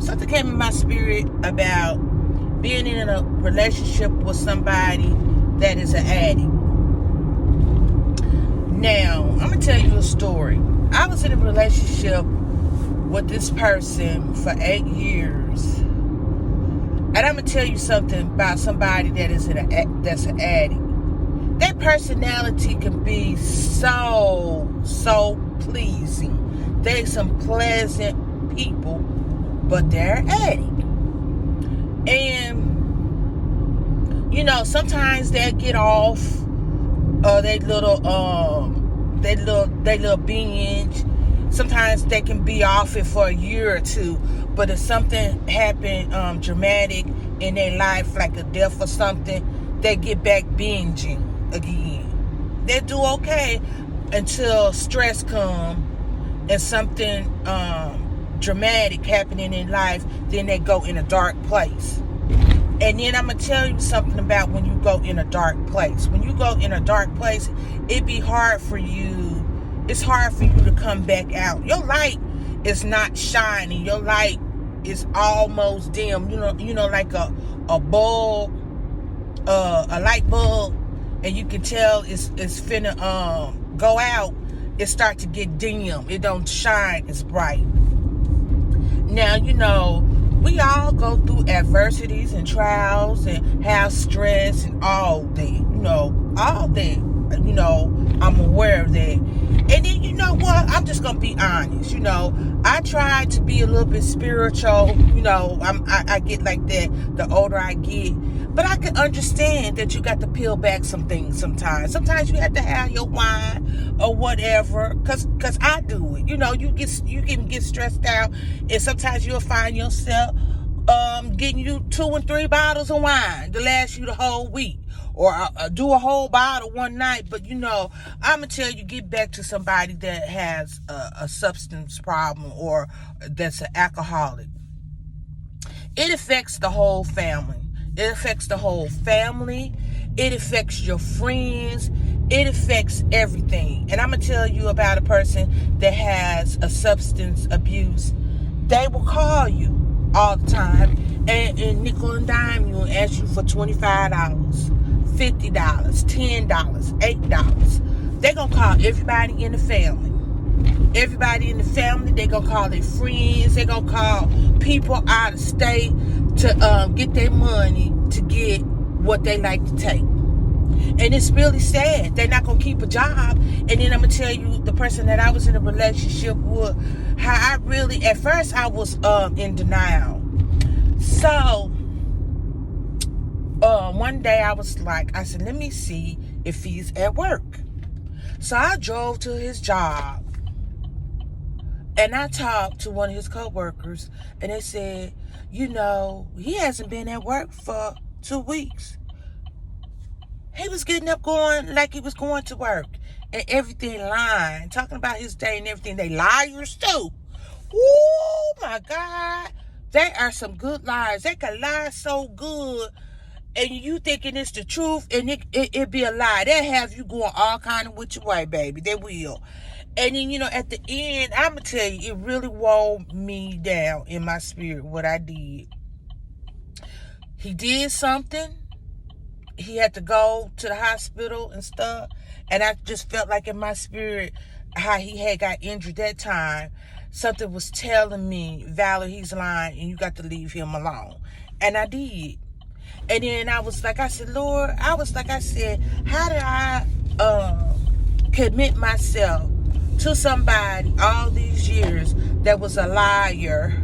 something came in my spirit about being in a relationship with somebody that is an addict. Now, I'm going to tell you a story. I was in a relationship with this person for 8 years. And I'm going to tell you something about somebody that's an addict. Their personality can be so pleasing. They're some pleasant people, but they're an addict. And, sometimes they get off they little binge. Sometimes they can be off it for a year or two, but if something happened dramatic in their life, like a death or something, they get back binging again. They do okay until stress comes and something dramatic happening in life, then they go in a dark place. And then I'm going to tell you something about when you go in a dark place. When you go in a dark place, it's hard for you to come back out. Your light is not shining. Your light is almost dim. Like a bulb, a light bulb, and you can tell it's finna go out. It start to get dim. It don't shine as bright. Now, we all go through adversities and trials and have stress and all that. All that. I'm aware of that. And then, you know what? I'm just going to be honest. I try to be a little bit spiritual. I get like that the older I get. But I can understand that you got to peel back some things sometimes. Sometimes you have to have your wine or whatever. Because I do it. You can get stressed out. And sometimes you'll find yourself getting you 2 and 3 bottles of wine to last you the whole week. Or do a whole bottle one night. But, I'm going to tell you, get back to somebody that has a substance problem or that's an alcoholic. It affects the whole family. It affects the whole family. It affects your friends. It affects everything. And I'm going to tell you about a person that has a substance abuse. They will call you all the time and nickel and dime you and ask you for $25, $50, $10, $8. They're going to call everybody in the family. Everybody in the family, they're going to call their friends. They're going to call people out of state to get their money to get what they like to take. And it's really sad. They're not going to keep a job. And then I'm going to tell you the person that I was in a relationship with, how I really, at first I was in denial. So, one day I said, let me see if he's at work. So I drove to his job. And I talked to one of his co-workers, and they said, he hasn't been at work for 2 weeks. He was getting up going like he was going to work. And everything lying, talking about his day and everything. They liars too. Oh my God. They are some good liars. They can lie so good. And you thinking it's the truth, and it be a lie. They'll have you going all kind of with your way, baby. They will. And then, at the end, I'm going to tell you, it really wore me down in my spirit, what I did. He did something. He had to go to the hospital and stuff. And I just felt like in my spirit, how he had got injured that time, something was telling me, Valerie, he's lying, and you got to leave him alone. And I did. And then I said, Lord, how did I commit myself to somebody all these years that was a liar,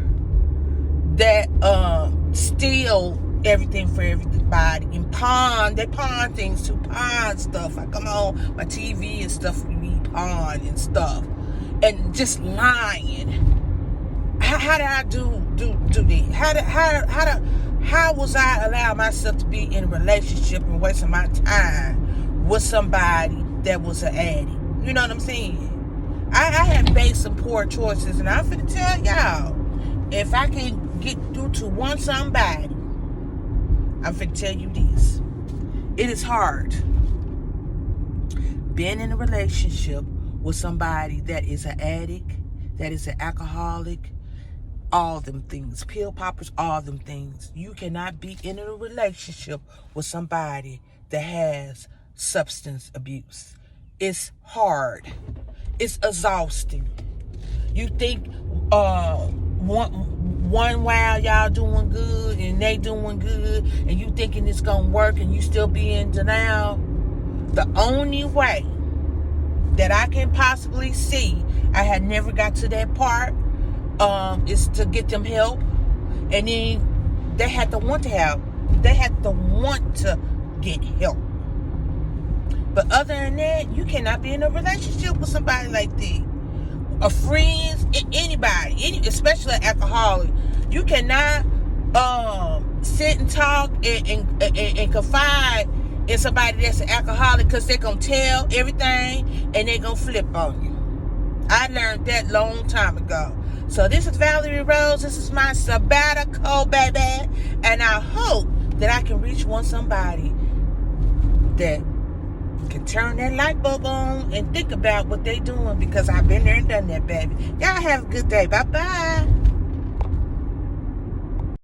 that steal everything for everybody and they pawn things to pawn stuff. I come on my TV and stuff, we pawn and stuff, and just lying. How did I do that? How was I allowing myself to be in a relationship and wasting my time with somebody that was an addict? You know what I'm saying? I have made some poor choices, and I'm finna tell y'all, if I can get through to one somebody, I'm finna tell you this. It is hard being in a relationship with somebody that is an addict, that is an alcoholic, all them things. Pill poppers, all them things. You cannot be in a relationship with somebody that has substance abuse. It's hard. It's exhausting. You think one while y'all doing good and they doing good and you thinking it's gonna work and you still be in denial. The only way that I can possibly see, I had never got to that part, is to get them help. And then they had to want to help. They had to want to get help. But other than that, you cannot be in a relationship with somebody like that. A friend, anybody, especially an alcoholic. You cannot sit and talk and confide in somebody that's an alcoholic, because they're going to tell everything and they're going to flip on you. I learned that long time ago. So this is Valerie Rose. This is my sabbatical, baby. And I hope that I can reach somebody that can turn that light bulb on and think about what they doing, because I've been there and done that, baby. Y'all have a good day. Bye-bye.